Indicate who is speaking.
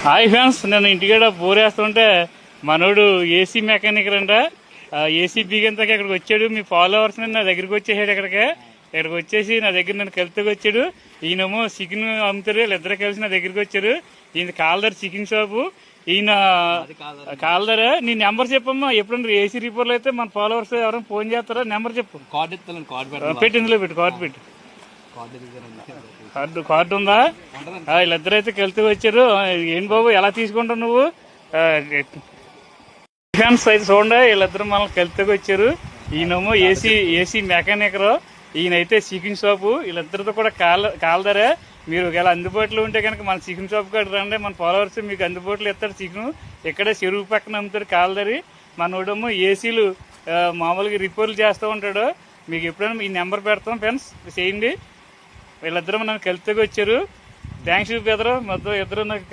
Speaker 1: Hi friends, నేను ఇంటికాడ బోరేస్తుంటే మనోడు ఏసీ మెకానిక్ అంట. ఏసీ బిగంతకి ఇక్కడికి వచ్చాడు. మీ ఫాలోవర్స్ నా దగ్గరికి వచ్చేసాడు. ఇక్కడికి వచ్చేసి నా దగ్గర నన్ను కలితకు వచ్చాడు. ఈయనేమో చికెన్ అమ్ముతారు. వీళ్ళిద్దరు కలిసి నా దగ్గరికి వచ్చారు. ఈయన కాల్దర్ చికెన్ షాపు. ఈయన కాల్దర్. నీ నెంబర్ చెప్పమ్మా. ఎప్పుడన్నా ఏసీ రిపేర్లు అయితే మన ఫాలోవర్స్ ఎవరైనా ఫోన్ చేస్తారా? నెంబర్ చెప్పు. పెట్టి ఇందులో పెట్టు. కార్డు పెట్టు. కార్డు ఉందా? వీళ్ళిద్దరు అయితే కలిసి వచ్చారు. ఏం బాబు, ఎలా తీసుకుంటావు నువ్వు? ఫ్రెండ్స్ అయితే చూడండి, వీళ్ళిద్దరు మనల్ని కలిసికి వచ్చారు. ఈయనేమో ఏసీ మెకానికర్, ఈయనైతే చికెన్ షాపు. వీళ్ళిద్దరితో కూడా కాల్దరే. మీరు ఒకవేళ అందుబాటులో ఉంటే కనుక మన చికెన్ షాప్ కాడ రండి. మన ఫాలోవర్స్ మీకు అందుబాటులో ఇస్తాడు చికెన్. ఇక్కడే చెరువు పక్కన అమ్ముతారు కాల్దరి. మనోడేమో ఏసీలు మామూలుగా రిపేర్లు చేస్తూ ఉంటాడు. మీకు ఎప్పుడైనా ఈ నెంబర్ పెడతాం ఫ్రెండ్స్, చేయండి. వీళ్ళిద్దరూ నన్ను కలిసికి వచ్చారు. థ్యాంక్స్ బెదరు. మొత్తం ఇద్దరు నాకు